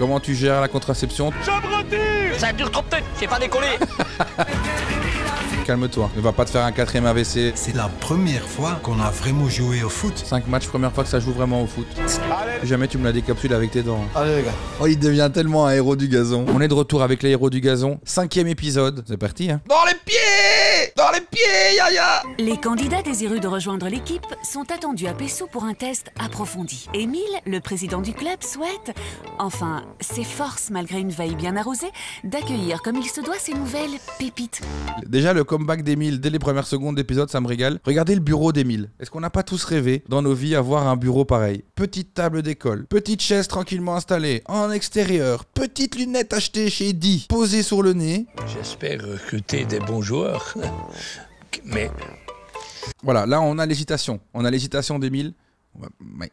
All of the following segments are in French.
Comment tu gères la contraception? Ça dure trop peut-être, j'ai pas décollé. Calme-toi, ne va pas te faire un 4ème AVC. C'est la première fois qu'on a vraiment joué au foot. 5 matchs, première fois que ça joue vraiment au foot. Allez. Jamais tu me la décapsules avec tes dents. Allez les gars. Oh, il devient tellement un héros du gazon. On est de retour avec les héros du gazon. 5ème épisode. C'est parti, hein. Dans les pieds! Dans les pieds, Yaya! Les candidats désireux de rejoindre l'équipe sont attendus à Pessou pour un test approfondi. Émile, le président du club, souhaite, enfin, s'efforce malgré une veille bien arrosée, d'accueillir comme il se doit ces nouvelles pépites. Déjà, le comeback d'Émile dès les premières secondes d'épisode, ça me régale. Regardez le bureau d'Émile. Est-ce qu'on n'a pas tous rêvé dans nos vies avoir un bureau pareil? Petite table d'école, petite chaise tranquillement installée, en extérieur, petite lunette achetée chez Eddy, posée sur le nez. J'espère recruter des bons joueurs, mais... Voilà, là on a l'hésitation. On a l'hésitation d'Émile. Ouais.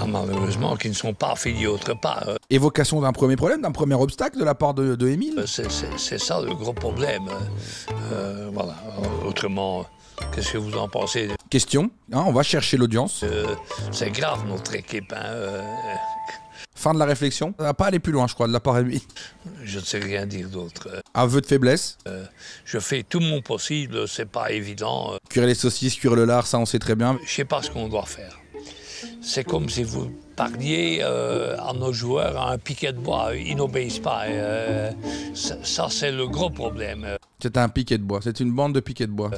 malheureusement, qui ne sont pas affiliés autre part. Évocation d'un premier problème, d'un premier obstacle de la part de Émile. C'est ça le gros problème. Voilà. Autrement, qu'est-ce que vous en pensez? Question, hein, on va chercher l'audience. C'est grave notre équipe. Fin de la réflexion. Ça va pas aller plus loin, je crois, de la part d'Émile. Je ne sais rien dire d'autre. Aveu de faiblesse. Je fais tout mon possible, c'est pas évident. Cuire les saucisses, cuire le lard, ça on sait très bien. Je sais pas ce qu'on doit faire. C'est comme si vous parliez à nos joueurs à un piquet de bois. Ils n'obéissent pas. Ça, c'est le gros problème. C'est un piquet de bois. C'est une bande de piquets de bois.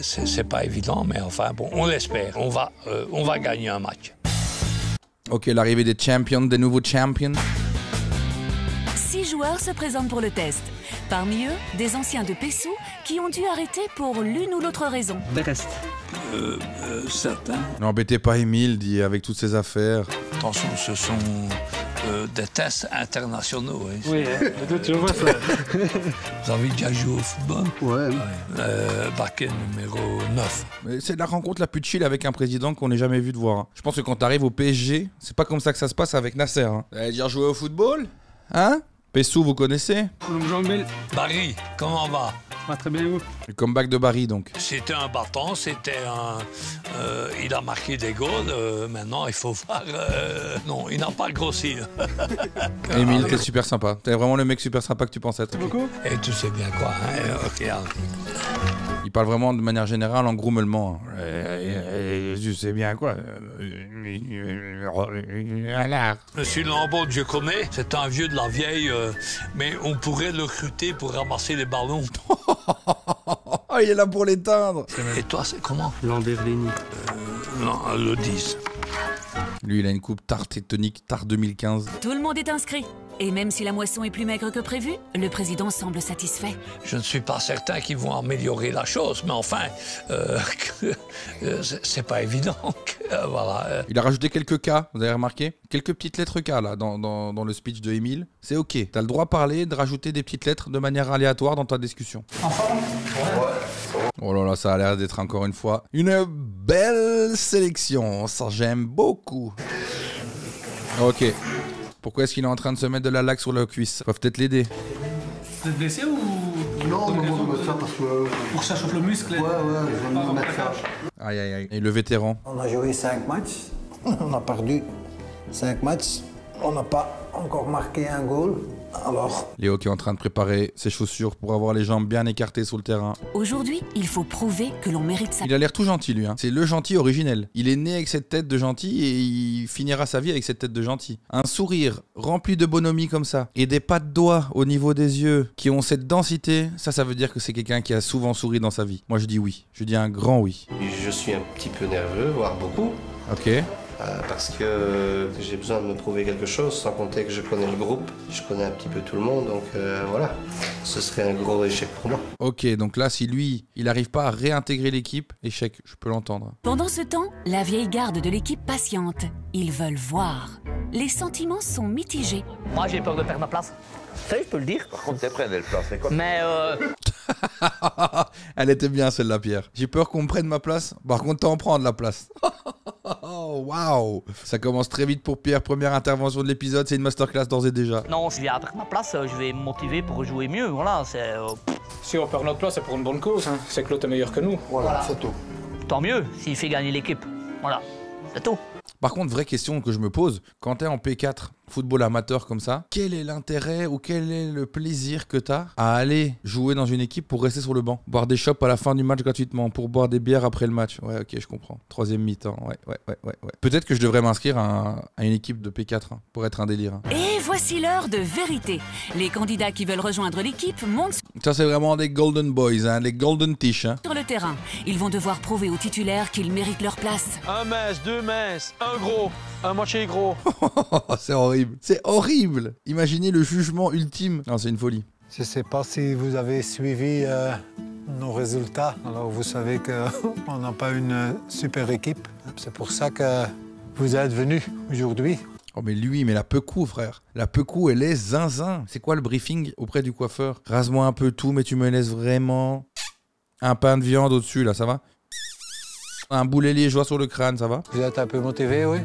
C'est pas évident, mais enfin, bon, on l'espère. On va gagner un match. Ok, l'arrivée des champions, des nouveaux champions. 6 joueurs se présentent pour le test. Parmi eux, des anciens de Pessou qui ont dû arrêter pour l'une ou l'autre raison. Le reste. Certains. N'embêtez pas Émile, dit, avec toutes ses affaires. Attention, ce sont des tests internationaux. Hein. Oui, tu vois ça. Vous avez déjà joué au football? Ouais. Baquet numéro 9. Mais c'est la rencontre la plus chill avec un président qu'on n'ait jamais vu de voir. Hein. Je pense que quand t'arrives au PSG, c'est pas comme ça que ça se passe avec Nasser. Hein. Vous avez déjà joué au football? Hein? Pessou, vous connaissez? Barry, comment va? Ah, très bien, vous. Le comeback de Barry, donc. C'était un bâton, il a marqué des goals. Maintenant, il faut voir. Non, il n'a pas grossi. Émile, t'es super sympa. T'es vraiment le mec super sympa que tu penses être. Beaucoup. Et tu sais bien quoi. Hein? Ok. Il parle vraiment de manière générale en grommelement. Je sais bien quoi. Monsieur Lambeau, je connais. C'est un vieux de la vieille, mais on pourrait le recruter pour ramasser les ballons. Oh, il est là pour l'éteindre. Et toi, c'est comment? Lamberlini. Non, le 10. Lui, il a une coupe tarte et tonique, tarte 2015. Tout le monde est inscrit. Et même si la moisson est plus maigre que prévu, le président semble satisfait. Je ne suis pas certain qu'ils vont améliorer la chose, mais enfin, c'est pas évident. Voilà. Il a rajouté quelques cas, vous avez remarqué? Quelques petites lettres K là dans le speech de Émile. C'est ok. T'as le droit de parler, de rajouter des petites lettres de manière aléatoire dans ta discussion. Oh là là, ça a l'air d'être encore une fois une belle sélection. Ça, j'aime beaucoup. Ok. Pourquoi est-ce qu'il est en train de se mettre de la laque sur la cuisse? Ça va peut-être l'aider. Vous êtes blessé ou... Non, on va mettre ça parce que... Pour que ça chauffe le muscle. Ouais, je vais me mettre ça. Aïe aïe aïe. Et le vétéran? On a joué 5 matchs, on a perdu 5 matchs, on n'a pas encore marqué un goal. Alors... Léo qui est en train de préparer ses chaussures pour avoir les jambes bien écartées sur le terrain. Aujourd'hui, il faut prouver que l'on mérite sa... Il a l'air tout gentil lui, hein. C'est le gentil originel. Il est né avec cette tête de gentil et il finira sa vie avec cette tête de gentil. Un sourire rempli de bonhomie comme ça et des pas de doigts au niveau des yeux qui ont cette densité, ça veut dire que c'est quelqu'un qui a souvent souri dans sa vie. Moi je dis oui, je dis un grand oui. Je suis un petit peu nerveux, voire beaucoup. Ok. Parce que j'ai besoin de me prouver quelque chose, sans compter que je connais le groupe, je connais un petit peu tout le monde, donc voilà, ce serait un gros échec pour moi. Ok, donc là, si lui, il n'arrive pas à réintégrer l'équipe, échec, je peux l'entendre. Pendant ce temps, la vieille garde de l'équipe patiente. Ils veulent voir. Les sentiments sont mitigés. Moi, j'ai peur de perdre ma place. Ça, je peux le dire. Par contre, t'es prêt, elle place, c'est quoi? Mais Elle était bien celle-là, Pierre. J'ai peur qu'on me prenne ma place. Par contre, t'en prends de la place. Oh, waouh! Ça commence très vite pour Pierre. Première intervention de l'épisode, c'est une masterclass d'ores et déjà. non, si je viens à perdre ma place, je vais me motiver pour jouer mieux. Voilà, c'est... Si on perd notre place, c'est pour une bonne cause. Hein. C'est que l'autre est meilleur que nous. Voilà, c'est tout. Tant mieux s'il fait gagner l'équipe. Voilà, c'est tout. Par contre, vraie question que je me pose, quand t'es en P4, football amateur comme ça, quel est l'intérêt ou quel est le plaisir que t'as à aller jouer dans une équipe pour rester sur le banc? Boire des chopes à la fin du match gratuitement, pour boire des bières après le match. Ouais, ok, je comprends. Troisième mi-temps, ouais. Peut-être que je devrais m'inscrire à une équipe de P4 hein, pour être un délire. Hein. Et voici l'heure de vérité. Les candidats qui veulent rejoindre l'équipe montent Ça, c'est vraiment des golden boys, hein, des golden tish. Hein. sur le terrain. Ils vont devoir prouver aux titulaires qu'ils méritent leur place. Un mince, deux minces, un gros, un moitié gros. C'est horrible. C'est horrible. Imaginez le jugement ultime. Non, c'est une folie. Je ne sais pas si vous avez suivi nos résultats. Alors vous savez qu'on n'a pas une super équipe. C'est pour ça que vous êtes venus aujourd'hui. Oh mais lui, mais la Pecou, frère. La Pecou, elle est zinzin. C'est quoi le briefing auprès du coiffeur? Rase-moi un peu tout, mais tu me laisses vraiment un pain de viande au-dessus, là, ça va? Un boulet liégeois sur le crâne, ça va? Vous êtes un peu motivé, oui?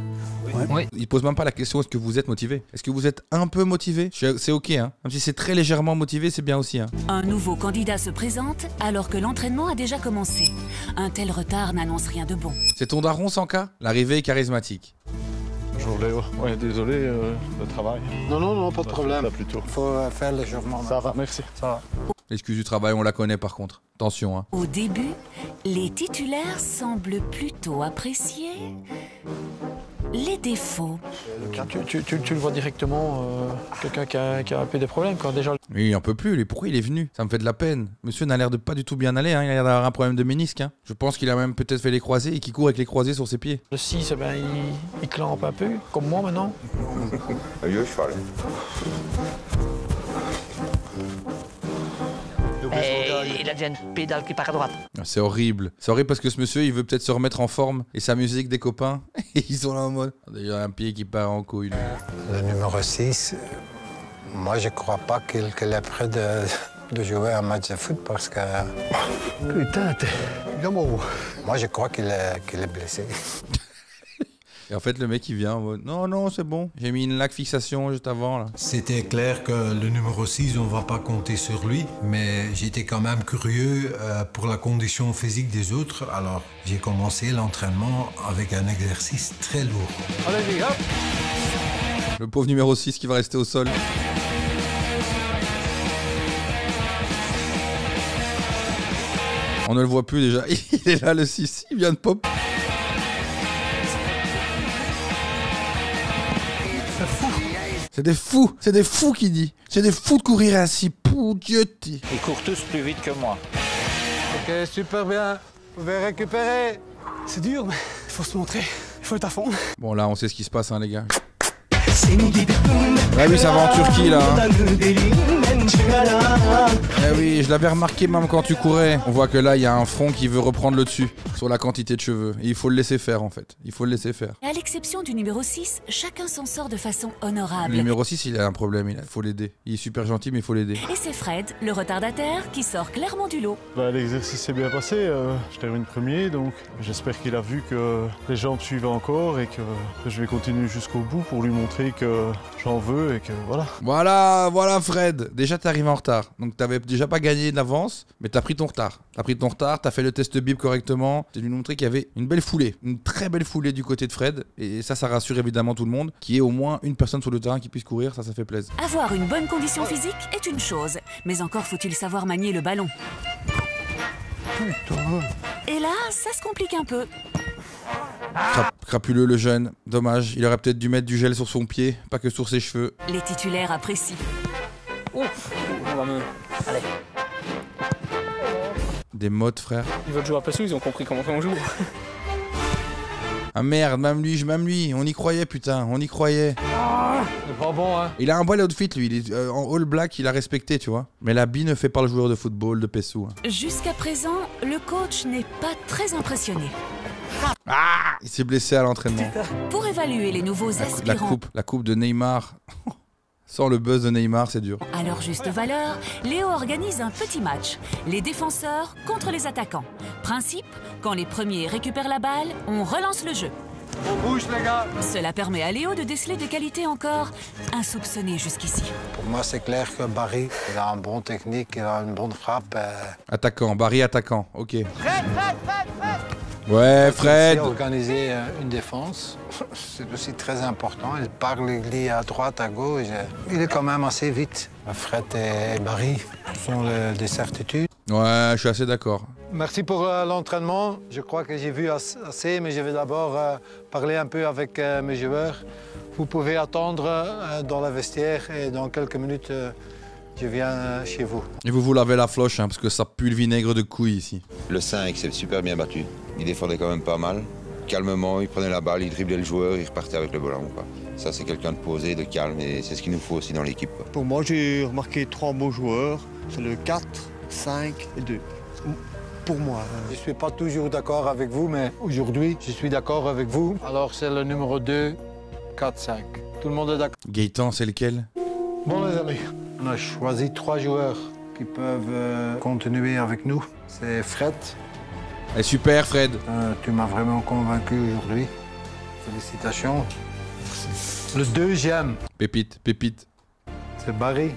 Oui. Il pose même pas la question est-ce que vous êtes motivé? Est-ce que vous êtes un peu motivé? C'est ok, hein. Même si c'est très légèrement motivé, c'est bien aussi, hein. Un nouveau candidat se présente alors que l'entraînement a déjà commencé. Un tel retard n'annonce rien de bon. C'est ton daron, Sanka? L'arrivée est charismatique. Bonjour Léo. Ouais, désolé, le travail. Non, pas de problème. Là, plutôt. Il faut faire légèrement. Ça va, merci. Ça va. L'excuse du travail, on la connaît par contre. Attention, hein. Au début, les titulaires semblent plutôt apprécier les défauts. Tu le vois directement, quelqu'un qui a un peu des problèmes quand déjà. Mais il en peut plus, pourquoi il est venu? Ça me fait de la peine. Monsieur n'a l'air de pas du tout bien aller, hein. Il a l'air d'avoir un problème de ménisque. Hein. Je pense qu'il a même peut-être fait les croisés et qu'il court avec les croisés sur ses pieds. Le 6, il clampe un peu, comme moi maintenant. Il a déjà une pédale qui part à droite. C'est horrible. C'est horrible parce que ce monsieur, il veut peut-être se remettre en forme et s'amuser avec des copains. Et ils sont là en mode... Il y a un pied qui part en couille. Le numéro 6, moi je crois pas qu'il est prêt de jouer un match de foot parce que... Putain, t'es gamin. Moi je crois qu'il est blessé. Et en fait, le mec, il vient en mode non, c'est bon. J'ai mis une laque fixation juste avant, là. C'était clair que le numéro 6, on ne va pas compter sur lui, mais j'étais quand même curieux pour la condition physique des autres. Alors, j'ai commencé l'entraînement avec un exercice très lourd. Allez, hop! Le pauvre numéro 6 qui va rester au sol. On ne le voit plus déjà. Il est là, le 6. Il vient de pop. C'est des fous qui dit. C'est des fous de courir ainsi. Pour Dieu. Ils courent tous plus vite que moi. Ok, super bien. Vous pouvez récupérer. C'est dur, mais il faut se montrer. Il faut être à fond. Bon, là, on sait ce qui se passe, hein, les gars. Ah oui, ça va en Turquie, là. Hein. Eh oui, je l'avais remarqué même quand tu courais. On voit que là, il y a un front qui veut reprendre le dessus sur la quantité de cheveux. Et il faut le laisser faire, en fait. Il faut le laisser faire. À l'exception du numéro 6, chacun s'en sort de façon honorable. Le numéro 6, il a un problème. Il faut l'aider. Il est super gentil, mais il faut l'aider. Et c'est Fred, le retardataire, qui sort clairement du lot. L'exercice s'est bien passé. Je termine premier, donc j'espère qu'il a vu que les jambes suivent encore et que je vais continuer jusqu'au bout pour lui montrer que j'en veux et que voilà. Voilà Fred. Déjà, t'es arrivé en retard. Donc, t'avais déjà pas gagné d'avance, mais t'as pris ton retard. T'as fait le test bip correctement. T'as dû nous montrer qu'il y avait une belle foulée. Une très belle foulée du côté de Fred. Et ça rassure évidemment tout le monde. Qu'il y ait au moins une personne sur le terrain qui puisse courir, ça fait plaisir. Avoir une bonne condition physique est une chose. Mais encore faut-il savoir manier le ballon. Putain. Et là, ça se complique un peu. Crapuleux le jeune, dommage, il aurait peut-être dû mettre du gel sur son pied, pas que sur ses cheveux. Les titulaires apprécient. Ouf, on va me... Allez. Des modes, frère. Ils veulent jouer à PESO, ils ont compris comment on joue. Ah merde, même lui, on y croyait putain, on y croyait. C'est pas bon, hein. Il a un bel outfit lui, il est en all black, il a respecté, tu vois. Mais l'habit ne fait pas le joueur de football de PESO. Hein. Jusqu'à présent, le coach n'est pas très impressionné. Ah, il s'est blessé à l'entraînement. Pour évaluer les nouveaux aspirants... La coupe de Neymar. Sans le buzz de Neymar, c'est dur. À leur juste valeur, Léo organise un petit match. Les défenseurs contre les attaquants. Principe, quand les premiers récupèrent la balle, on relance le jeu. On bouge les gars. Cela permet à Léo de déceler des qualités encore insoupçonnées jusqu'ici. Pour moi, c'est clair que Barry, il a une bonne technique, il a une bonne frappe. Attaquant, Barry attaquant, ok. Ouais, Fred. Organiser une défense, c'est aussi très important. Il parle, il dit à droite, à gauche. Il est quand même assez vite. Fred et Barry sont des certitudes. Ouais, je suis assez d'accord. Merci pour l'entraînement. Je crois que j'ai vu assez, mais je vais d'abord parler un peu avec mes joueurs. Vous pouvez attendre dans la vestiaire et dans quelques minutes, je viens chez vous. Et vous lavez la floche, hein, parce que ça pue le vinaigre de couille ici. Le 5 s'est super bien battu. Il défendait quand même pas mal. Calmement, il prenait la balle, il driblait le joueur, il repartait avec le ballon. Quoi. Ça, c'est quelqu'un de posé, de calme, et c'est ce qu'il nous faut aussi dans l'équipe. Pour moi, j'ai remarqué 3 beaux joueurs. C'est le 4, 5 et 2. Pour moi. Je ne suis pas toujours d'accord avec vous, mais aujourd'hui, je suis d'accord avec vous. Alors, c'est le numéro 2, 4, 5. Tout le monde est d'accord. Gaëtan, c'est lequel? Bon, les amis, on a choisi 3 joueurs qui peuvent continuer avec nous. C'est Fred. Eh, super, Fred. Tu m'as vraiment convaincu aujourd'hui. Félicitations. Le deuxième. Pépite, pépite. C'est Barry.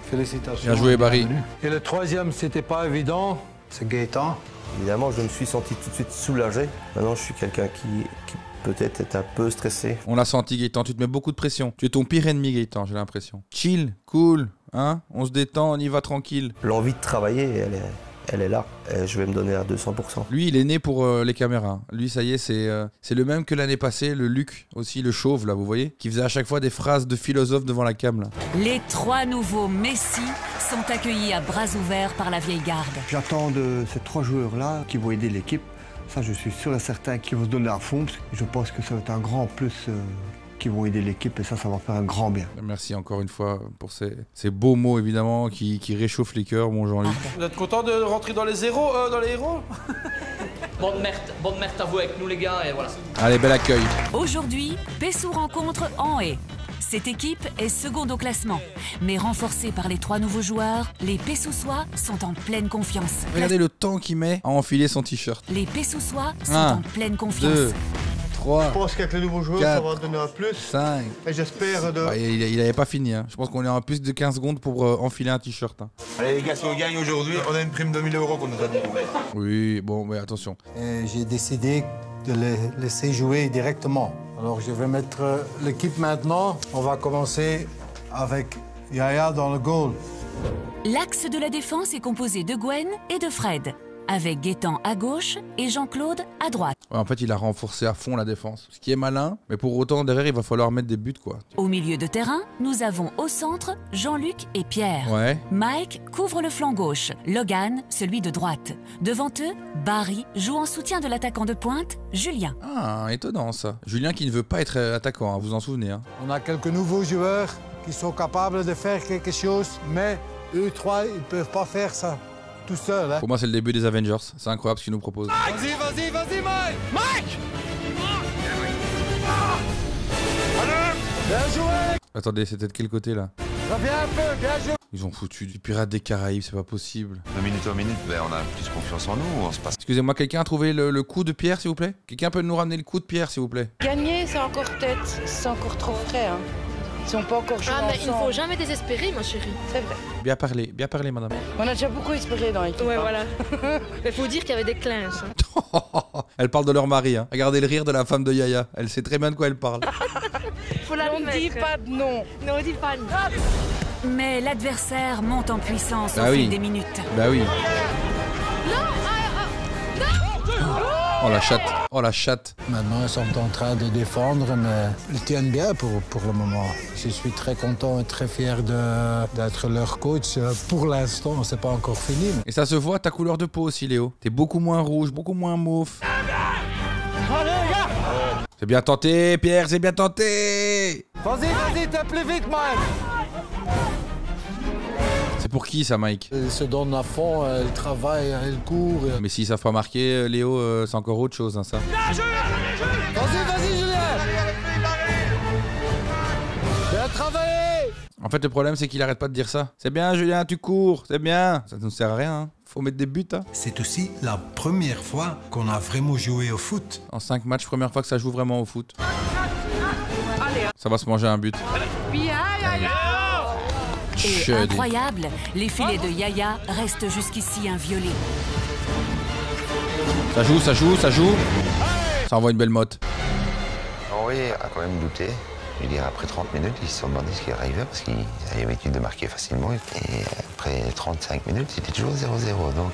Félicitations. Bien joué, Barry. Et le troisième, c'était pas évident. C'est Gaëtan. Évidemment, je me suis senti tout de suite soulagé. Maintenant, je suis quelqu'un qui peut-être est un peu stressé. On l'a senti, Gaëtan. Tu te mets beaucoup de pression. Tu es ton pire ennemi, Gaëtan, j'ai l'impression. Chill, cool, hein? On se détend, on y va tranquille. L'envie de travailler, elle est là. Et je vais me donner à 200%. Lui, il est né pour les caméras. Lui, ça y est, c'est le même que l'année passée, le Luc, aussi, le chauve, là, vous voyez? Qui faisait à chaque fois des phrases de philosophe devant la cam, là. Les 3 nouveaux Messi sont accueillis à bras ouverts par la vieille garde. J'attends de ces 3 joueurs-là qui vont aider l'équipe. Ça, je suis sûr et certain qu'ils vont se donner à fond. Je pense que ça va être un grand plus qui vont aider l'équipe et ça va faire un grand bien. Merci encore une fois pour ces beaux mots, évidemment, qui réchauffent les cœurs, mon Jean-Luc. Vous êtes content de rentrer dans les héros, Bonne merde à vous avec nous les gars et voilà. Allez, bel accueil. Aujourd'hui, Pessou rencontre Anhé. Cette équipe est seconde au classement. Mais renforcée par les 3 nouveaux joueurs, les Pessoussois sont en pleine confiance. Regardez le temps qu'il met à enfiler son t-shirt. Les Pessoussois sont en pleine confiance. 2, 3, Je pense qu'avec les nouveaux joueurs, 4, ça va donner un plus. 5. Et j'espère de... Ouais, il avait pas fini. Hein. Je pense qu'on est en plus de 15 secondes pour enfiler un t-shirt. Hein. Allez les gars, si on gagne aujourd'hui, on a une prime de 1000 € qu'on nous a dit. Oui, bon, mais attention. J'ai décidé de les laisser jouer directement. Alors je vais mettre l'équipe maintenant. On va commencer avec Yaya dans le goal. L'axe de la défense est composé de Gwen et de Fred, avec Gaëtan à gauche et Jean-Claude à droite. Ouais, en fait, il a renforcé à fond la défense. Ce qui est malin, mais pour autant, derrière, il va falloir mettre des buts, quoi. Au milieu de terrain, nous avons au centre Jean-Luc et Pierre. Ouais. Mike couvre le flanc gauche, Logan celui de droite. Devant eux, Barry joue en soutien de l'attaquant de pointe, Julien. Ah, étonnant ça. Julien qui ne veut pas être attaquant, hein, vous en souvenez. Hein. On a quelques nouveaux joueurs qui sont capables de faire quelque chose, mais eux 3, ils ne peuvent pas faire ça tout seuls. Hein. Pour moi, c'est le début des Avengers. C'est incroyable ce qu'ils nous proposent. Vas-y, Mike! Mike! Bien joué! Attendez, c'était de quel côté là? Reviens un peu, bien joué! Ils ont foutu du Pirates des Caraïbes, c'est pas possible. De minute en minute, ben, on a plus confiance en nous, on se passe. Excusez-moi, quelqu'un a trouvé le coup de Pierre, s'il vous plaît? Quelqu'un peut nous ramener le coup de Pierre, s'il vous plaît? Gagner, c'est encore peut-être, c'est encore trop frais. Hein. Ils sont pas encore joués mais il ne faut ensemble. jamais désespérer, ma chérie. C'est vrai. Bien parlé, madame. On a déjà beaucoup espéré dans l'équipe. Ouais, hein. voilà. Il faut dire qu'il y avait des clinches. Elle parle de leur mari, hein. Regardez le rire de la femme de Yaya. Elle sait très bien de quoi elle parle. Faut la ne dis pas de non. Non, dis pas non. Mais l'adversaire monte en puissance au Bah oui. fil des minutes. Bah oui. Non. Oh la chatte. Oh la chatte. Maintenant, ils sont en train de défendre, mais ils tiennent bien pour le moment. Je suis très content et très fier d'être leur coach. Pour l'instant, c'est pas encore fini. Et ça se voit ta couleur de peau aussi, Léo. T'es beaucoup moins rouge, beaucoup moins mauve. C'est bien tenté, Pierre, c'est bien tenté. Vas-y, t'es plus vite, Mike. C'est pour qui ça, Mike? Ils se donnent à fond, ils travaillent, ils courent. Mais s'ils savent pas marquer, Léo, c'est encore autre chose, hein, ça. Vas-y, Julien. Bien travaillé. En fait, le problème, c'est qu'il arrête pas de dire ça. C'est bien, Julien, tu cours, c'est bien. Ça ne sert à rien, hein. Faut mettre des buts, hein. C'est aussi la première fois qu'on a vraiment joué au foot. En 5 matchs, première fois que ça joue vraiment au foot. Ça va se manger un but. Et incroyable, les filets de Yaya restent jusqu'ici inviolés. Ça joue, ça joue, ça joue. Ça envoie une belle motte. Henri a quand même douté. Je veux dire, après 30 minutes, ils se sont demandé ce qui arrivait parce qu'ils avaient l'habitude de marquer facilement. Et après 35 minutes, c'était toujours 0-0. Donc,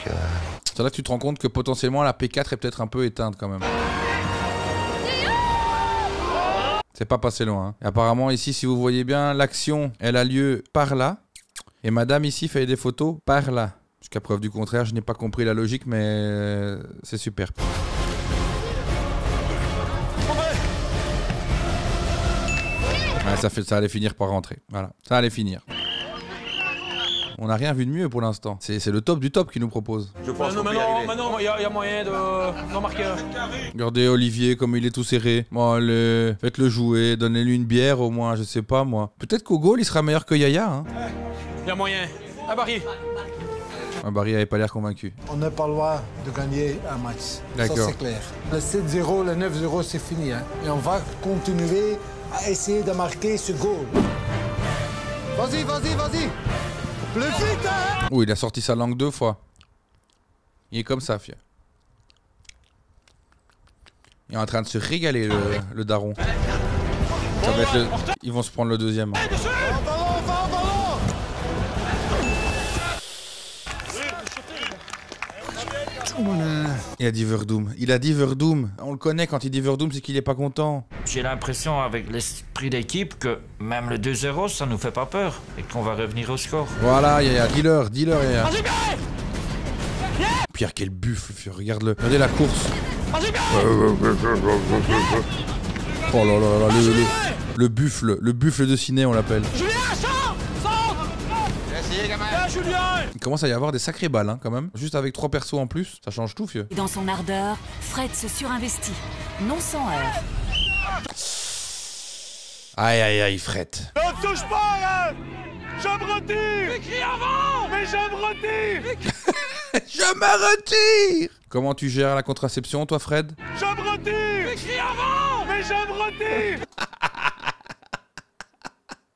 c'est là que tu te rends compte que potentiellement la P4 est peut-être un peu éteinte quand même. C'est pas passé loin. Hein. Et apparemment ici, si vous voyez bien, l'action, elle a lieu par là. Et madame ici fait des photos par là. Jusqu'à preuve du contraire, je n'ai pas compris la logique, mais c'est super. Ouais, ça allait finir par rentrer. Voilà, ça allait finir. On n'a rien vu de mieux pour l'instant. C'est le top du top qui nous propose. Je pense maintenant, il y a moyen d'en marquer un. Regardez Olivier comme il est tout serré. Bon, allez, faites-le jouer, donnez-lui une bière au moins, je sais pas moi. Peut-être qu'au goal il sera meilleur que Yaya. Hein. Il y a moyen. Un Barry. Barry avait pas l'air convaincu. On n'est pas loin de gagner un match. D'accord. Ça c'est clair. Le 7-0, le 9-0 c'est fini. Hein. Et on va continuer à essayer de marquer ce goal. Vas-y, vas-y, vas-y. Plus vite, hein. Oh, il a sorti sa langue 2 fois. Il est comme ça, fier. Il est en train de se régaler, le daron. Ça va être Ils vont se prendre le deuxième. Il a dit Verdum. Il a dit Verdum. On le connaît, quand il dit Verdum, c'est qu'il est pas content. J'ai l'impression, avec l'esprit d'équipe, que même le 2-0, ça nous fait pas peur et qu'on va revenir au score. Voilà, Yaya, dis-leur, Yaya. Pierre, quel buffle, regarde-le. Regardez la course. Oh là là là, le buffle de ciné, on l'appelle. Il commence à y avoir des sacrées balles, hein, quand même. Juste avec 3 persos en plus, ça change tout, fieu. Dans son ardeur, Fred se surinvestit, non sans heurts. Aïe aïe aïe, Fred. Ne touche pas, hein. Je me retire. Écris avant. Mais je me retire. Je me retire. Comment tu gères la contraception, toi, Fred? Je me retire. Écris avant. Mais je me retire.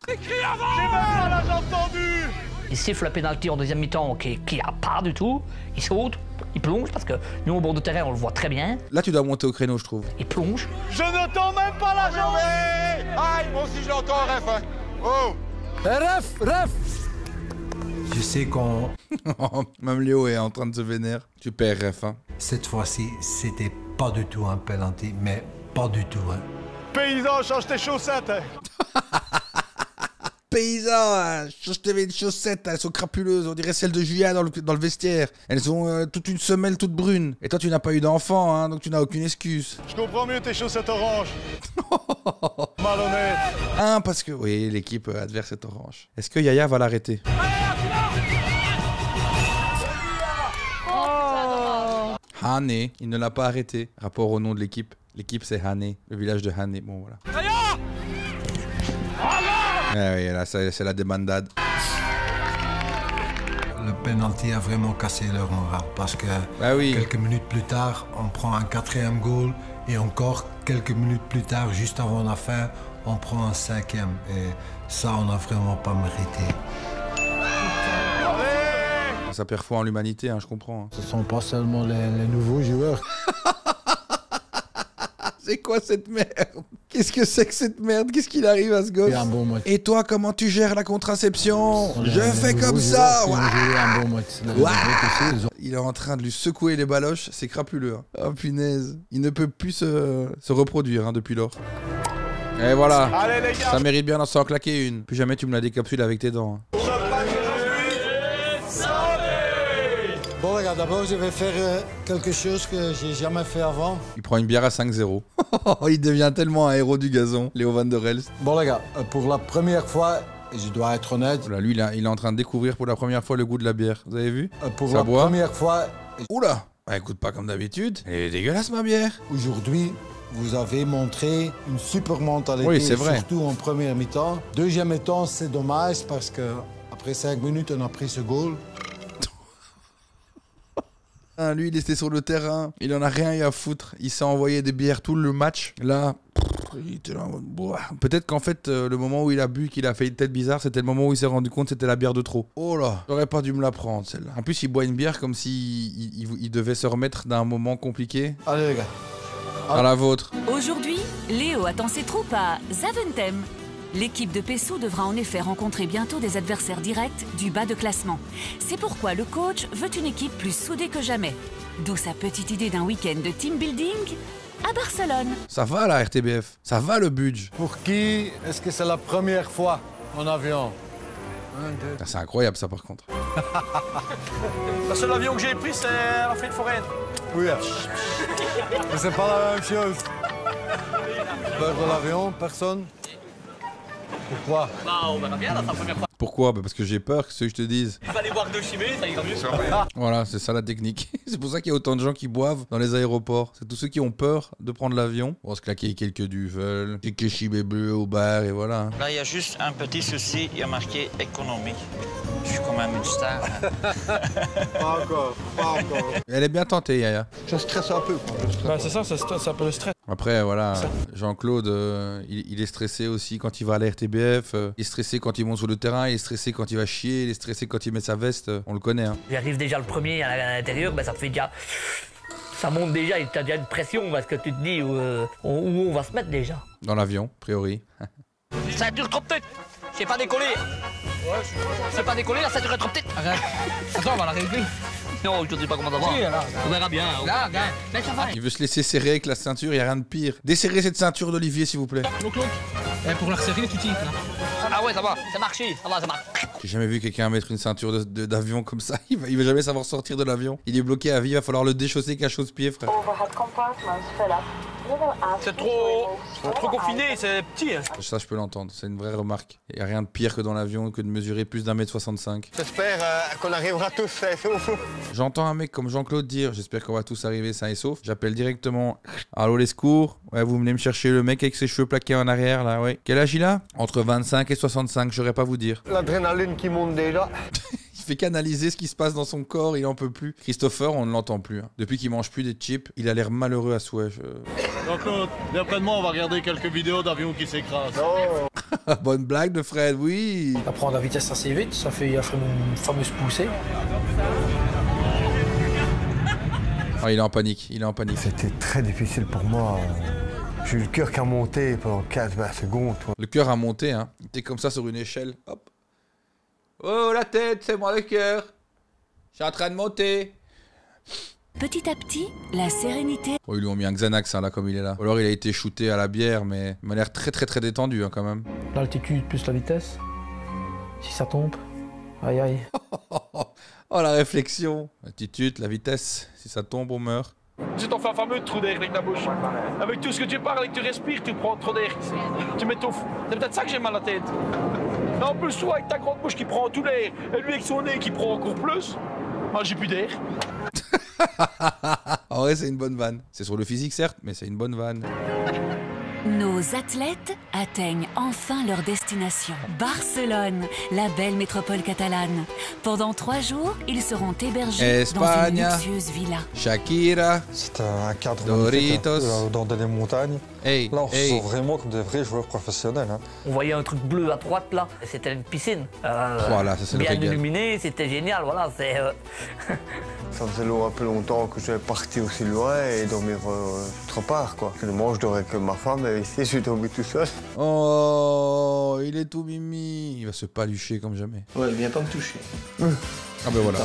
Écris avant. J'ai même pas la jambe tendue. Il siffle la pénalty en deuxième mi-temps qui a pas du tout. Il saute, il plonge parce que nous au bord de terrain on le voit très bien. Là tu dois monter au créneau, je trouve. Il plonge. Je n'entends même pas la jambe. Aïe, moi aussi je l'entends, ref. Hein. Oh. Ref. Je sais qu'on... Même Léo est en train de se vénérer. Super, ref. Hein. Cette fois-ci, c'était pas du tout un penalty, mais pas du tout. Hein. Paysan, change tes chaussettes. Hein. Paysan, je t'avais une chaussette, elles sont crapuleuses, on dirait celles de Julia dans le vestiaire. Elles ont toute une semelle toute brune. Et toi tu n'as pas eu d'enfant, hein, donc tu n'as aucune excuse. Je comprends mieux tes chaussettes oranges. Malhonnête. Hein, parce que, oui, l'équipe adverse est orange. Est-ce que Yaya va l'arrêter? Hane, il ne l'a pas arrêté. Rapport au nom de l'équipe. L'équipe c'est Hane, le village de Hane. Bon voilà. Oui, là, c'est la débandade. Le penalty a vraiment cassé leur moral parce que quelques minutes plus tard, on prend un 4e goal et encore quelques minutes plus tard, juste avant la fin, on prend un 5e. Et ça, on n'a vraiment pas mérité. Ça perd foi en l'humanité, hein, je comprends. Ce ne sont pas seulement les nouveaux joueurs. C'est quoi cette merde? Qu'est-ce que c'est que cette merde? Qu'est-ce qu'il arrive à ce gosse? Et toi, comment tu gères la contraception? Je fais comme ça. Il est en train de lui secouer les baloches, c'est crapuleux. Hein. Oh punaise. Il ne peut plus se reproduire hein, depuis lors. Et voilà. Allez, ça mérite bien d'en s'en claquer une. Plus jamais tu me la décapsules avec tes dents. Hein. Bon les gars, d'abord je vais faire quelque chose que j'ai jamais fait avant. Il prend une bière à 5-0. Il devient tellement un héros du gazon, Léo Van der Elst. Bon les gars, pour la première fois, et je dois être honnête... Là, lui, il est en train de découvrir pour la première fois le goût de la bière. Vous avez vu? Pour la première fois... Oula, elle goûte pas comme d'habitude. Elle est dégueulasse ma bière. Aujourd'hui, vous avez montré une super mentalité, oui, c'est vrai. Surtout en première mi-temps. Deuxième mi-temps, c'est dommage parce que après 5 minutes, on a pris ce goal. Lui, il était sur le terrain, il en a rien eu à foutre. Il s'est envoyé des bières tout le match. Là, Il était là en mode, boah. Peut-être qu'en fait, le moment où il a bu, qu'il a fait une tête bizarre, c'était le moment où il s'est rendu compte que c'était la bière de trop. Oh là, j'aurais pas dû me la prendre celle-là. En plus, il boit une bière comme si il devait se remettre d'un moment compliqué. Allez les gars. À la vôtre. Aujourd'hui, Léo attend ses troupes à Zaventem. L'équipe de Pessou devra en effet rencontrer bientôt des adversaires directs du bas de classement. C'est pourquoi le coach veut une équipe plus soudée que jamais. D'où sa petite idée d'un week-end de team building à Barcelone. Ça va la RTBF, ça va le budget. Pour qui est-ce que c'est la première fois en avion? C'est incroyable ça par contre. Le seul avion que j'ai pris, c'est la fête foraine. Oui. Mais c'est pas la même chose. Peur de l'avion, personne? Pourquoi? Bah, on verra bien, là, c'est la première fois. Pourquoi? Parce que j'ai peur que ce que je te dise. Il va aller boire 2 chimées, ça ira mieux. Voilà, c'est ça la technique. C'est pour ça qu'il y a autant de gens qui boivent dans les aéroports. C'est tous ceux qui ont peur de prendre l'avion. On va se claquer quelques duvel, quelques chibés bleus au bar et voilà. Là, il y a juste un petit souci, il y a marqué économie. Je suis quand même une star. Pas encore, pas encore. Elle est bien tentée, Yaya. Je stresse un peu. Bah, c'est ça, c'est un peu le stress. Après, voilà, Jean-Claude, il est stressé aussi quand il va à la RTBF. Il est stressé quand il monte sur le terrain. Il est stressé quand il va chier. Il est stressé quand il met sa veste. On le connaît, hein. J'arrive déjà le premier à l'intérieur, bah, ça te fait déjà... Ça monte déjà, et t'as déjà une pression parce que tu te dis où on va se mettre déjà. Dans l'avion, a priori. Ceinture trop petite. J'ai pas décollé. C'est pas décollé, la ceinture est trop petite. Arrête. Attends, on va la régler. Non, je te dis pas comment ça va. On verra bien. Là, regarde. Mais ça va. Il veut se laisser serrer avec la ceinture, il n'y a rien de pire. Desserrez cette ceinture d'Olivier, s'il vous plaît. Pour la resserrer, tu tires là. Ah ouais, ça va, ça marche, ça marche. J'ai jamais vu quelqu'un mettre une ceinture d'avion comme ça. Il va jamais savoir sortir de l'avion. Il est bloqué à vie, il va falloir le déchausser qu'à chausse-pied, frère. C'est trop confiné, c'est petit. Hein. Ça, je peux l'entendre, c'est une vraie remarque. Il n'y a rien de pire que dans l'avion que de mesurer plus d'1m65. J'espère qu'on arrivera tous sains et saufs. J'entends un mec comme Jean-Claude dire, j'espère qu'on va tous arriver sains et saufs. J'appelle directement, allô les secours. Ouais, vous venez me chercher le mec avec ses cheveux plaqués en arrière, là, ouais. Quel âge il a? Entre 25 et 65, j'aurais pas vous dire. L'adrénaline qui monte déjà. Il fait canaliser ce qui se passe dans son corps, il en peut plus. Christopher, on ne l'entend plus. Hein. Depuis qu'il mange plus des chips, il a l'air malheureux à souhait. Jean-Claude, viens près de moi, on va regarder quelques vidéos d'avions qui s'écrasent. Bonne blague de Fred, oui. Ça prend la vitesse assez vite, ça fait une fameuse poussée. Ah, il est en panique, il est en panique. C'était très difficile pour moi. J'ai eu le cœur qui a monté pendant 15-20 secondes. Le cœur a monté, hein. Il était comme ça sur une échelle. Hop. Oh, la tête, c'est moi le cœur. Je suis en train de monter. Petit à petit, la sérénité... Oh, ils lui ont mis un Xanax, hein, là, comme il est là. Ou alors il a été shooté à la bière, mais il m'a l'air très détendu, hein, quand même. L'altitude plus la vitesse. Si ça tombe, aïe aïe. Oh, la réflexion. L'altitude, la vitesse, si ça tombe, on meurt. C'est ton fameux trou d'air avec la bouche. Avec tout ce que tu parles et que tu respires, tu prends trop d'air. Tu m'étouffes. C'est peut-être ça que j'ai mal à la tête. Et en plus, toi, avec ta grande bouche qui prend tout l'air, et lui avec son nez qui prend encore plus, moi j'ai plus d'air. En vrai, c'est une bonne vanne. C'est sur le physique, certes, mais c'est une bonne vanne. Nos athlètes atteignent enfin leur destination. Barcelone, la belle métropole catalane. Pendant 3 jours, ils seront hébergés dans une luxueuse villa. Shakira, C'est un cadre Doritos, dans les montagnes. Hey, Là, on se sent vraiment comme des vrais joueurs professionnels. Hein. On voyait un truc bleu à droite là, c'était une piscine. Voilà, ça c'est le bien régal. illuminé, c'était génial, voilà, c'est... Ça faisait un peu longtemps que je vais partir aussi loin et dormir autre part, quoi. Finalement, je dormais que ma femme et ici, je suis tombé tout seul. Oh, il est tout mimi. Il va se palucher comme jamais. Ouais, il vient pas me toucher. Ah ben voilà.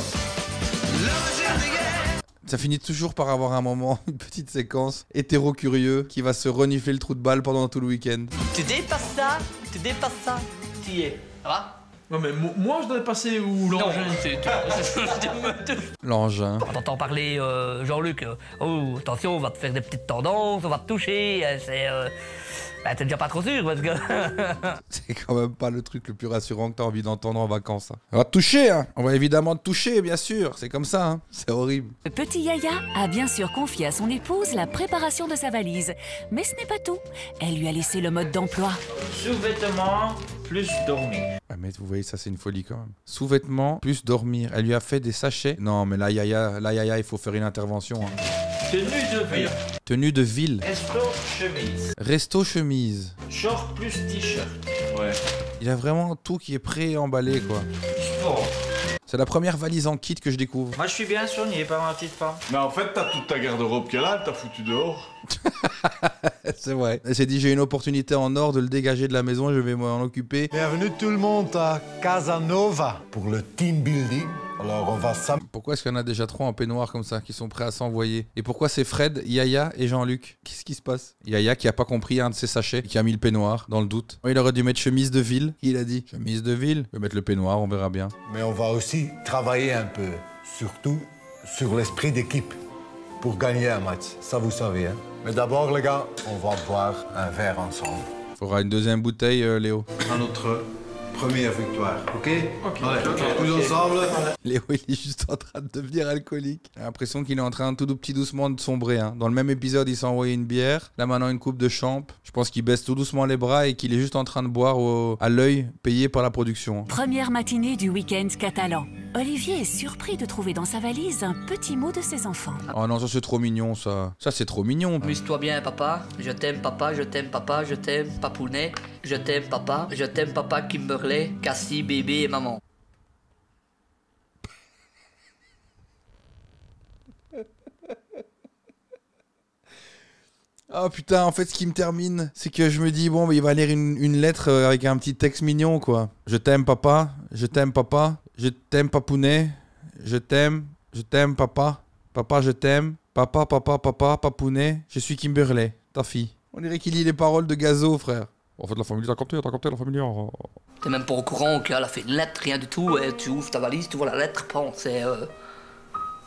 Ça finit toujours par avoir un moment, une petite séquence hétéro-curieux qui va se renifler le trou de balle pendant tout le week-end. Tu dépasses ça, tu y es. Ça va? Non mais moi je dois passer où l'engin L'engin. T'entends parler Jean-Luc, oh attention, on va te faire des petites tendances, on va te toucher, c'est... Bah t'es déjà pas trop sûr parce que... C'est quand même pas le truc le plus rassurant que t'as envie d'entendre en vacances. Hein. On va te toucher, hein. On va évidemment te toucher, bien sûr. C'est comme ça, hein. C'est horrible. Le petit Yaya a bien sûr confié à son épouse la préparation de sa valise. Mais ce n'est pas tout. Elle lui a laissé le mode d'emploi. Sous-vêtements, plus dormir. Ah mais vous voyez, ça c'est une folie quand même. Sous-vêtements, plus dormir. Elle lui a fait des sachets. Non mais là, Yaya, il faut faire une intervention. Hein. Tenue de ville. Tenue de ville. Resto, chemise. Resto chemise. Short plus t-shirt. Ouais. Il a vraiment tout qui est pré-emballé quoi. Sport. C'est la première valise en kit que je découvre. Moi je suis bien soigné par ma petite femme. Mais en fait, t'as toute ta garde-robe qu'elle a, elle t'a foutu dehors. C'est vrai. Elle s'est dit j'ai une opportunité en or de le dégager de la maison et je vais m'en occuper. Bienvenue tout le monde à Casanova pour le team building. Alors on va Pourquoi est-ce qu'il y en a déjà 3 en peignoir comme ça qui sont prêts à s'envoyer? Et pourquoi c'est Fred, Yaya et Jean-Luc? Qu'est-ce qui se passe? Yaya qui a pas compris un de ses sachets, qui a mis le peignoir dans le doute. Il aurait dû mettre chemise de ville. Il a dit chemise de ville. Je vais mettre le peignoir, on verra bien. Mais on va aussi travailler un peu, surtout sur l'esprit d'équipe pour gagner un match. Ça vous savez, hein. Mais d'abord les gars, on va boire un verre ensemble. Faudra une deuxième bouteille, Léo. À notre première victoire, ok? Allez, tous ensemble. Léo, il est juste en train de devenir alcoolique. J'ai l'impression qu'il est en train tout petit doucement de sombrer. Hein. Dans le même épisode, il s'est envoyé une bière. Là, maintenant, une coupe de champ. Je pense qu'il baisse tout doucement les bras et qu'il est juste en train de boire à l'œil, payé par la production. Première matinée du week-end catalan. Olivier est surpris de trouver dans sa valise un petit mot de ses enfants. Oh non, ça c'est trop mignon, ça. Ça c'est trop mignon. Amuse-toi bien, papa. Je t'aime, papa. Je t'aime, papa. Je t'aime, papounet. Je t'aime, papa. Je t'aime, papa. Kimberley, Cassie, bébé et maman. Oh putain, en fait, ce qui me termine, c'est que je me dis, bon, bah, il va lire une lettre avec un petit texte mignon, quoi. Je t'aime, papa. Je t'aime, papa. Je t'aime, papounet. Je t'aime, papa. Papa, je t'aime. Papa, papa, papa, papounet. Je suis Kimberley, ta fille. On dirait qu'il lit les paroles de Gazo, frère. En fait, la famille, t'as capté la famille. T'es même pas au courant qu'elle a fait une lettre, rien du tout. Et tu ouvres ta valise, tu vois la lettre, prends. C'est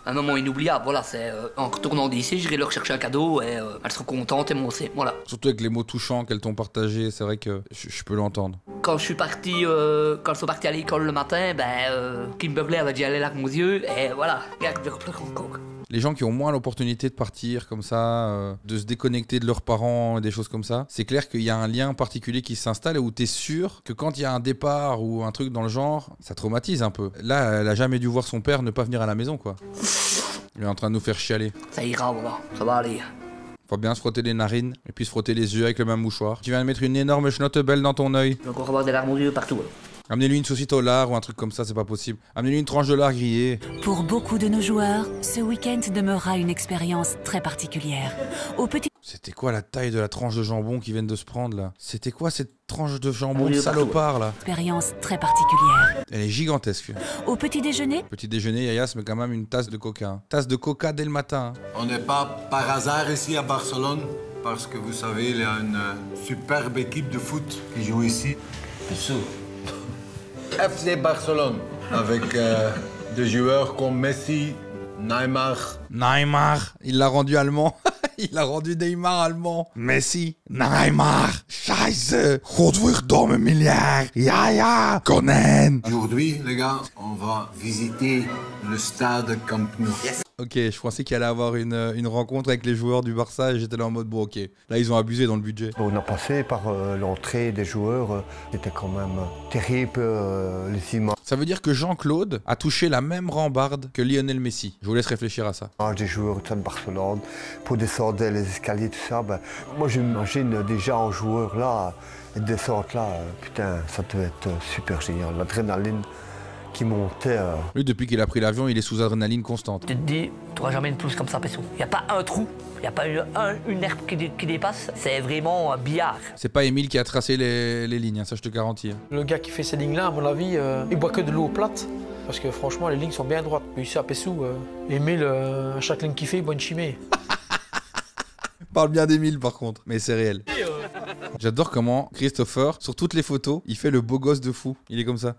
un moment inoubliable, voilà. C'est en retournant d'ici, j'irai leur chercher un cadeau et elles seront contentes et moi aussi, voilà. Surtout avec les mots touchants qu'elles t'ont partagés, c'est vrai que je peux l'entendre. Quand je suis parti, quand ils sont partis à l'école le matin, Kimberley avait déjà les larmes aux yeux et voilà, regarde, je pleure encore. Les gens qui ont moins l'opportunité de partir comme ça, de se déconnecter de leurs parents et des choses comme ça, c'est clair qu'il y a un lien particulier qui s'installe et où t'es sûr que quand il y a un départ ou un truc dans le genre, ça traumatise un peu. Là, elle a jamais dû voir son père ne pas venir à la maison, quoi. Il est en train de nous faire chialer. Ça ira, voilà, ça va aller. Faut bien se frotter les narines et puis se frotter les yeux avec le même mouchoir. Tu viens de mettre une énorme schnottebelle dans ton œil. Je vais encore avoir des larmes aux yeux partout. Amenez-lui une saucisse au lard ou un truc comme ça, c'est pas possible. Amenez-lui une tranche de lard grillé. Pour beaucoup de nos joueurs, ce week-end demeurera une expérience très particulière. Au petit... C'était quoi la taille de la tranche de jambon qu'ils viennent de se prendre là? C'était quoi cette tranche de jambon de salopard là? Expérience très particulière. Elle est gigantesque. Au petit déjeuner? Petit déjeuner, Yaya se met quand même une tasse de coca. Hein. Tasse de coca dès le matin. Hein. On n'est pas par hasard ici à Barcelone, parce que vous savez, il y a une superbe équipe de foot qui joue ici. FC Barcelone, avec des joueurs comme Messi, Neymar. Neymar, il l'a rendu allemand. Il a rendu Neymar allemand. Messi, Neymar, Scheiße, Godverdomme milliard, ja, Conan. Aujourd'hui, les gars, on va visiter le stade Camp Nou. Yes. Ok, je pensais qu'il allait avoir une rencontre avec les joueurs du Barça et j'étais là en mode bon ok. Là ils ont abusé dans le budget. On a passé par l'entrée des joueurs, c'était quand même terrible les images. Ça veut dire que Jean-Claude a touché la même rambarde que Lionel Messi. Je vous laisse réfléchir à ça. Des joueurs de Barcelone, pour descendre les escaliers, tout ça, moi j'imagine déjà un joueur là, descendre là, putain, ça devait être super génial, l'adrénaline qui montait. Lui, depuis qu'il a pris l'avion, il est sous adrénaline constante. Tu te dis, tu n'auras jamais une pelouse comme ça, Pesso. Il n'y a pas un trou, il n'y a pas une herbe qui dépasse. C'est vraiment un billard. C'est pas Émile qui a tracé les lignes, hein, ça je te garantis. Hein. Le gars qui fait ces lignes-là, à mon avis, il boit que de l'eau plate. Parce que franchement, les lignes sont bien droites. Puis ici à Pessou, Émile, à chaque ligne qu'il fait, il boit une chimée. Parle bien d'Émile par contre, mais c'est réel. J'adore comment Christopher, sur toutes les photos, il fait le beau gosse de fou. Il est comme ça.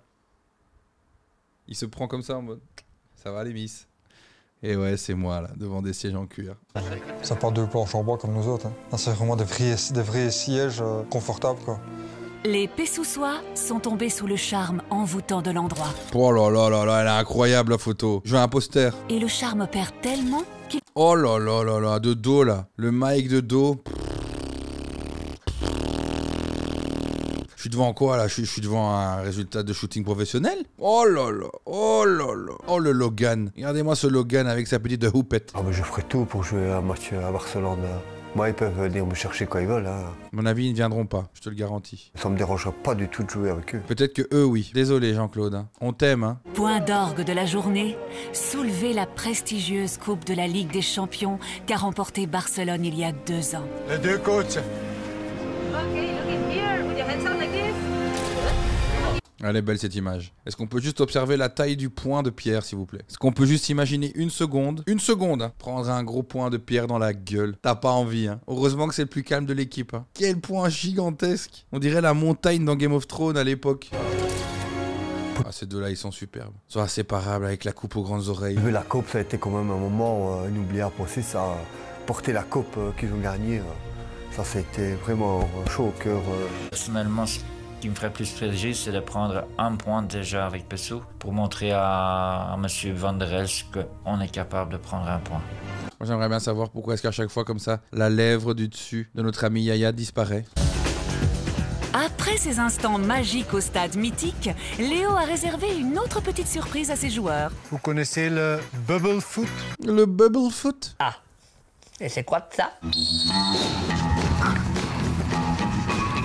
Il se prend comme ça en mode ça va les miss. Et ouais, c'est moi là, devant des sièges en cuir. Ça pas deux planches en bois comme nous autres. Hein. C'est vraiment des vrais sièges confortables quoi. Les Pessoussois sont tombés sous le charme envoûtant de l'endroit. Oh là là là là, elle est incroyable la photo. Je veux un poster. Et le charme opère tellement qu'il... Oh là là là là, de dos là. Le mic de dos. Je suis devant quoi là? Je suis devant un résultat de shooting professionnel? Oh là là, oh là là. Oh le Logan. Regardez-moi ce Logan avec sa petite houppette. Ah, mais je ferai tout pour jouer un match à Barcelone. Moi, ils peuvent venir me chercher quand ils veulent. Hein. À mon avis, ils ne viendront pas, je te le garantis. Ça me dérangera pas du tout de jouer avec eux. Peut-être que eux, oui. Désolé, Jean-Claude. Hein. On t'aime, hein. Point d'orgue de la journée, soulever la prestigieuse Coupe de la Ligue des Champions qu'a remporté Barcelone il y a 2 ans. Les deux coachs. Elle est belle cette image. Est-ce qu'on peut juste observer la taille du poing de Pierre, s'il vous plaît? Est-ce qu'on peut juste imaginer une seconde, hein, prendre un gros poing de Pierre dans la gueule? T'as pas envie, hein. Heureusement que c'est le plus calme de l'équipe. Hein. Quel poing gigantesque. On dirait la montagne dans Game of Thrones à l'époque. Ah, ces deux-là, ils sont superbes. Ils sont inséparables avec la coupe aux grandes oreilles. La coupe, ça a été quand même un moment inoubliable aussi. Ça, porter la coupe qu'ils ont gagnée, ça a été vraiment chaud au cœur. Personnellement, ce qui me ferait plus plaisir, c'est de prendre un point déjà avec Pessou pour montrer à M. Van der Elst qu'on est capable de prendre un point. Moi, j'aimerais bien savoir pourquoi est-ce qu'à chaque fois comme ça, la lèvre du dessus de notre ami Yaya disparaît. Après ces instants magiques au stade mythique, Léo a réservé une autre petite surprise à ses joueurs. Vous connaissez le bubble foot? Le bubble foot? Ah, et c'est quoi ça?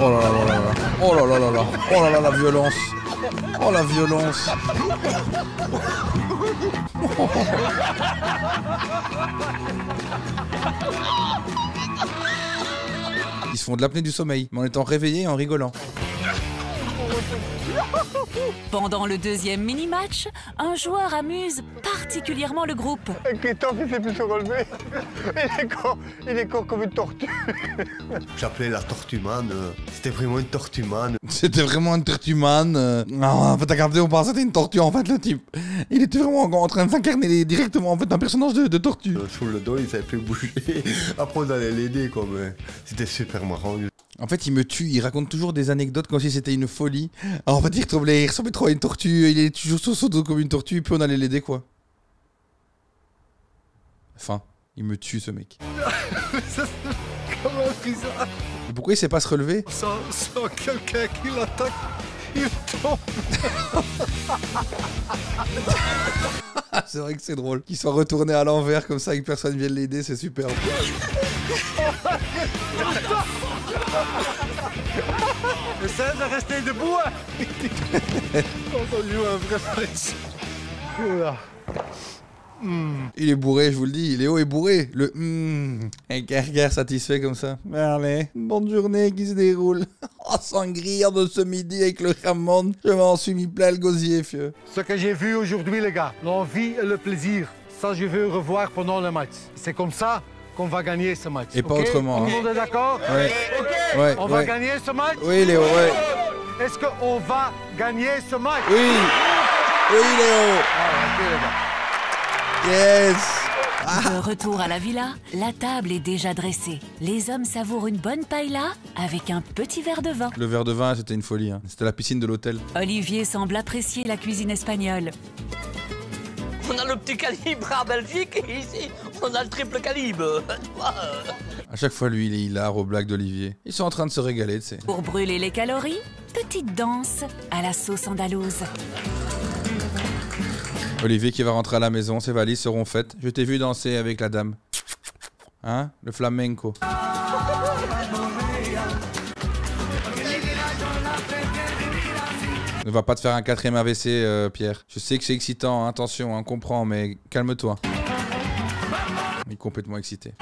Oh là là là là là. Oh là là là là. Oh là là la violence. Oh la violence. Ils se font de l'apnée du sommeil, mais en étant réveillés et en rigolant. Pendant le deuxième mini-match, un joueur amuse particulièrement le groupe. Christophe, il ne sait plus se relever. Il est con comme une tortue. J'appelais la tortue-man. C'était vraiment une tortue-man. C'était vraiment une tortue-man. En fait, t'as capté, on pensait que c'était une tortue, en fait, le type. Il était vraiment en train de s'incarner directement, en fait, un personnage de tortue. Sous le dos, il savait plus bouger. Après, on allait l'aider, quoi, mais c'était super marrant. En fait, il me tue, il raconte toujours des anecdotes comme si c'était une folie. Alors, en fait, il ressemblait trop à une tortue, il est toujours sur son dos comme une tortue, puis on allait l'aider, quoi. Enfin, il me tue, ce mec. Comment bizarre. Mais pourquoi il sait pas se relever? Sans quelqu'un qui l'attaque, il tombe. C'est vrai que c'est drôle. Qu'il soit retourné à l'envers comme ça et que personne vienne l'aider, c'est superbe. Essaye de rester debout. Quand on joue un vrai match. Il est bourré, je vous le dis. Léo est bourré. Le un regard satisfait comme ça. Allez, bonne journée qui se déroule. Oh, sangria de ce midi avec le Ramon. Je m'en suis mis plein le gosier, fieu. Ce que j'ai vu aujourd'hui, les gars, l'envie et le plaisir, ça je veux revoir pendant le match. C'est comme ça qu'on va gagner ce match. Et pas autrement. Tout le monde est d'accord? Ouais. Ok. Ouais, on va gagner ce match? Oui, Léo, ouais. Est-ce qu'on va gagner ce match? Oui. Oui, Léo. Ah, ok, les gars. Yes. De retour à la villa, la table est déjà dressée. Les hommes savourent une bonne paella avec un petit verre de vin. Le verre de vin, c'était une folie. Hein. C'était la piscine de l'hôtel. Olivier semble apprécier la cuisine espagnole. On a le petit calibre en Belgique et ici, on a le triple calibre. À chaque fois, lui, il est hilar aux blagues d'Olivier. Ils sont en train de se régaler, tu sais. Pour brûler les calories, petite danse à la sauce andalouse. Olivier qui va rentrer à la maison, ses valises seront faites. Je t'ai vu danser avec la dame. Hein? Le flamenco. Ne va pas te faire un 4e AVC, Pierre. Je sais que c'est excitant, hein, attention, on comprend, mais calme-toi. Il est complètement excité.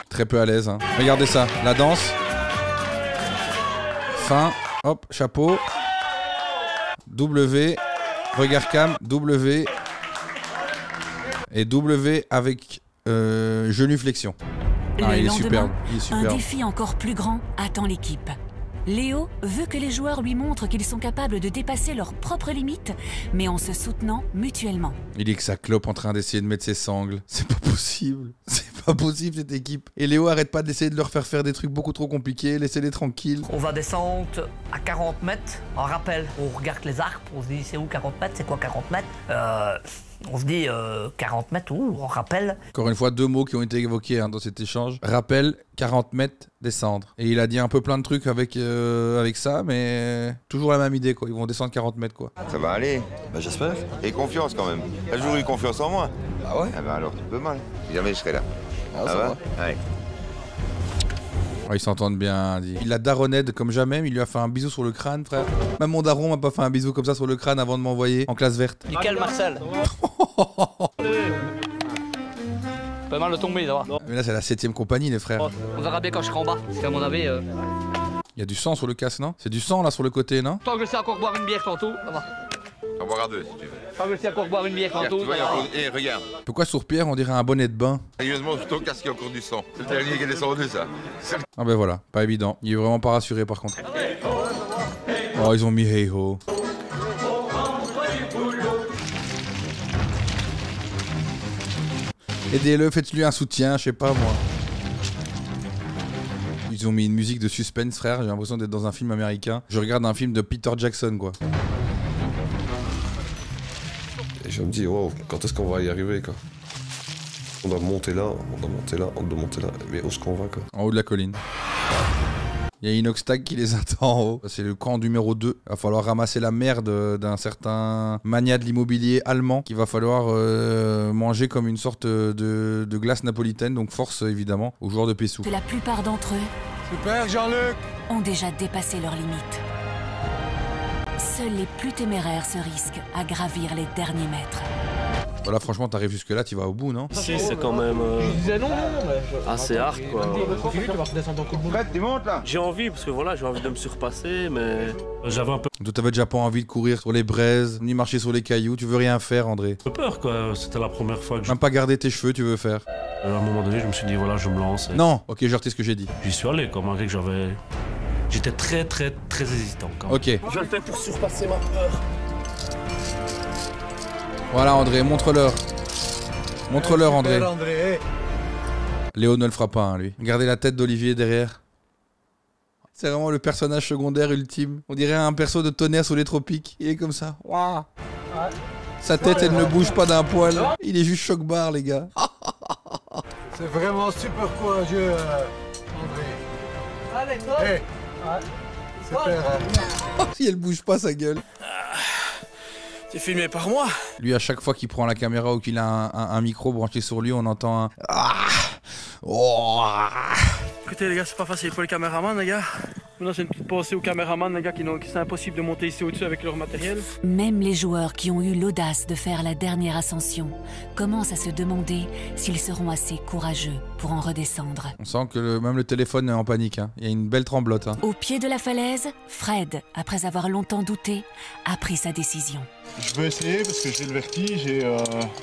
Très peu à l'aise. Hein. Regardez ça, la danse. Fin, hop, chapeau. W, regard cam, W. Et W avec genuflexion. Ah, il est superbe. Il est superbe. Un défi encore plus grand attend l'équipe. Léo veut que les joueurs lui montrent qu'ils sont capables de dépasser leurs propres limites, mais en se soutenant mutuellement. Il est que sa clope en train d'essayer de mettre ses sangles. C'est pas possible. C'est pas possible cette équipe. Et Léo arrête pas d'essayer de leur faire des trucs beaucoup trop compliqués. Laissez-les tranquilles. On va descendre à 40 mètres. En rappel, on regarde les arbres, on se dit c'est où 40 mètres, c'est quoi 40 mètres On se dit 40 mètres, on rappelle. Encore une fois, 2 mots qui ont été évoqués dans cet échange. Rappel, 40 mètres, descendre. Et il a dit un peu plein de trucs avec ça, mais toujours la même idée, quoi. Ils vont descendre 40 mètres, quoi. Ça va aller. Bah j'espère. Et confiance quand même. T'as toujours eu confiance en moi. Ah ouais? Ah bah alors tu peux mal. Si jamais je serai là. Ah, ça va. Ouais. Oh, ils s'entendent bien, dit. Il l'a daronné comme jamais, mais il lui a fait un bisou sur le crâne, frère. Même mon daron m'a pas fait un bisou comme ça sur le crâne avant de m'envoyer en classe verte. Nickel, Marcel. Pas mal de tomber, ça va. Mais là, c'est la 7ème compagnie, les frères. On verra bien quand je serai en bas. Parce qu'à mon avis. Il y a du sang sur le casque, non? C'est du sang là sur le côté, non? Tant que je sais encore boire une bière tantôt, ça va. On va boire à 2 si tu veux. Tant que je sais encore boire une bière tantôt. Et regarde. Pourquoi sur Pierre on dirait un bonnet de bain? Sérieusement, sur ton casque, il y a encore du sang. C'est le dernier qui est descendu, ça. Ah ben voilà, pas évident. Il est vraiment pas rassuré par contre. Oh, ils ont mis hey ho. Aidez-le, faites-lui un soutien, je sais pas moi. Ils ont mis une musique de suspense, frère. J'ai l'impression d'être dans un film américain. Je regarde un film de Peter Jackson, quoi. Et je me dis, wow, quand est-ce qu'on va y arriver, quoi? On doit monter là, on doit monter là, on doit monter là. Mais où est-ce qu'on va, quoi? En haut de la colline. Il y a Inoxtag qui les attend en haut. C'est le camp numéro 2. Il va falloir ramasser la merde d'un certain magnat de l'immobilier allemand qu'il va falloir manger comme une sorte de glace napolitaine. Donc force évidemment aux joueurs de Pessou. Que la plupart d'entre eux Super, Jean-Luc! Ont déjà dépassé leurs limites. Seuls les plus téméraires se risquent à gravir les derniers mètres. Voilà, franchement, t'arrives jusque là, tu vas au bout, non? Si, c'est quand même assez hard, quoi. Fred, tu montes là? J'ai envie, parce que voilà, j'ai envie de me surpasser, mais j'avais un peu Toi, t'avais déjà pas envie de courir sur les braises, ni marcher sur les cailloux, tu veux rien faire, André. peur, quoi. C'était la première fois que Même pas garder tes cheveux, tu veux faire. À un moment donné, je me suis dit, voilà, je me lance. Non, ok, j'ai retiré ce que j'ai dit. J'y suis allé, quoi, malgré que j'étais très hésitant, quand même. Ok. Je le fais pour surpasser ma peur. Voilà, André, montre-leur. Montre-leur, André. Léo ne le fera pas, hein, lui. Regardez la tête d'Olivier derrière. C'est vraiment le personnage secondaire ultime. On dirait un perso de Tonnerre sous les tropiques. Il est comme ça. Waouh. Sa tête, elle ne bouge pas d'un poil. Il est juste choc-barre, les gars. C'est vraiment super courageux, André. Allez, toi. Hey. Super. Si elle bouge pas, sa gueule. T'es filmé par moi? Lui, à chaque fois qu'il prend la caméra ou qu'il a un micro branché sur lui, on entend un... Écoutez les gars, c'est pas facile pour les caméramans, les gars. Maintenant, c'est une petite pensée aux caméramans, les gars, qui c'est impossible de monter ici au-dessus avec leur matériel. Même les joueurs qui ont eu l'audace de faire la dernière ascension commencent à se demander s'ils seront assez courageux pour en redescendre. On sent que même le téléphone est en panique. Hein. Il y a une belle tremblote. Hein. Au pied de la falaise, Fred, après avoir longtemps douté, a pris sa décision. Je veux essayer parce que j'ai le vertige et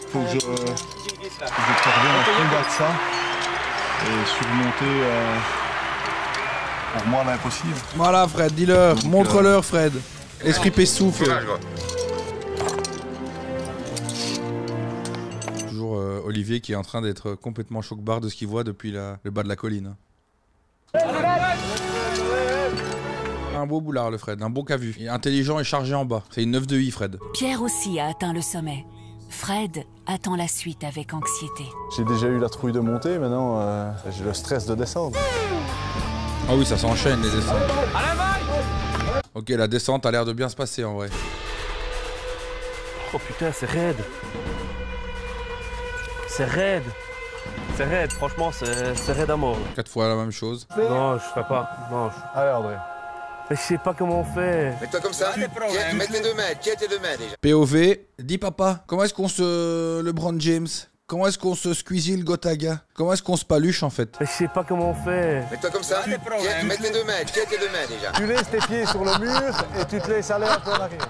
faut que je parvienne à combattre ça et surmonter pour moi l'impossible. Voilà, Fred, dis-leur, montre-leur, Fred. Esprit Pessouf. Toujours Olivier qui est en train d'être complètement choc-barre de ce qu'il voit depuis le bas de la colline. Un beau boulard, le Fred, un beau cavu. Il est intelligent et chargé en bas. C'est une 9 de I, Fred. Pierre aussi a atteint le sommet. Fred attend la suite avec anxiété. J'ai déjà eu la trouille de monter, maintenant j'ai le stress de descendre. Ah oui, ça s'enchaîne les descentes. Ok, la descente a l'air de bien se passer en vrai. Oh putain, c'est raide. C'est raide. C'est raide, franchement, c'est raide à mort. 4 fois la même chose. Non, je ferai pas. Non. Allez, André. Mais je sais pas comment on fait. Mets-toi comme ça. Tiens, mets tes 2 mains. Tiens tes 2 mains déjà. POV, dis papa, comment est-ce qu'on se... LeBron James, comment est-ce qu'on se squeezie le Gotaga? Comment est-ce qu'on se paluche en fait? Mais je sais pas comment on fait. Mets-toi comme ça. Tiens, mets tes 2 mains. Tiens tes 2 mains déjà. Tu laisses tes pieds sur le mur et tu te laisses aller un peu en arrière.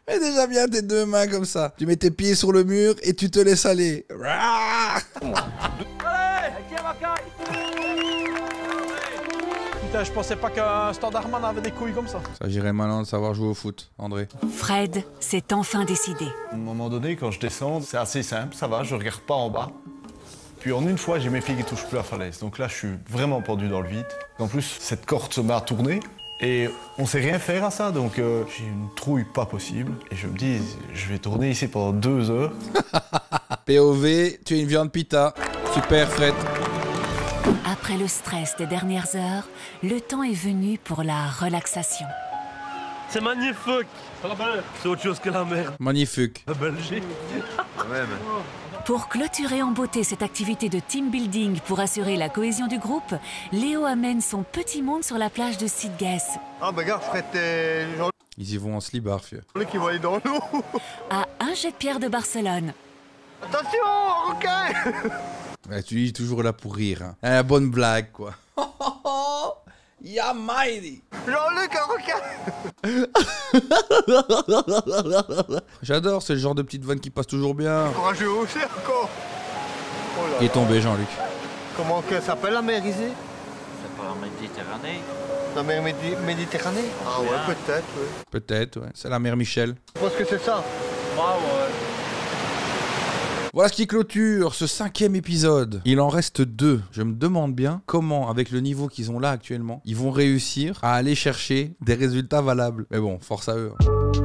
Mets déjà bien tes 2 mains comme ça. Tu mets tes pieds sur le mur et tu te laisses aller. Allez, tiens ma caille. Putain, je pensais pas qu'un standardman avait des couilles comme ça. Ça girait malin de savoir jouer au foot, André. Fred s'est enfin décidé. À un moment donné, quand je descends, c'est assez simple, ça va, je regarde pas en bas. Puis en une fois, j'ai mes pieds qui touchent plus la falaise. Donc là, je suis vraiment pendu dans le vide. En plus, cette corde se met à tourner Et on sait rien faire à ça, donc j'ai une trouille pas possible. Et je me dis, je vais tourner ici pendant 2 heures. POV, tu es une viande pita. Super, Fred. Après le stress des dernières heures, le temps est venu pour la relaxation. C'est magnifique. C'est autre chose que la merde. Magnifique. La Belgique. Même. Pour clôturer en beauté cette activité de team building pour assurer la cohésion du groupe, Léo amène son petit monde sur la plage de Sitges. Ah bah regarde Fred, t'es Ils y vont en slibard, vieux. Jean-Luc qui va aller dans l'eau. À un jet de pierre de Barcelone. Attention, requin. Ouais, tu es toujours là pour rire. Hein. Bonne blague, quoi. Ya mighty. Jean-Luc, un requin. J'adore, c'est le genre de petite vanne qui passe toujours bien. Courageux aussi encore. Oh là Il est là. tombé, Jean-Luc. Comment que ça s'appelle la mer ici? C'est pas la Méditerranée. La mer Méditerranée? Ah ouais, peut-être, oui. Peut-être, ouais. C'est la mère Michel. Je pense que c'est ça. Ah ouais. Voilà ce qui clôture ce 5e épisode. Il en reste 2. Je me demande bien comment, avec le niveau qu'ils ont là actuellement, ils vont réussir à aller chercher des résultats valables. Mais bon, force à eux. Hein.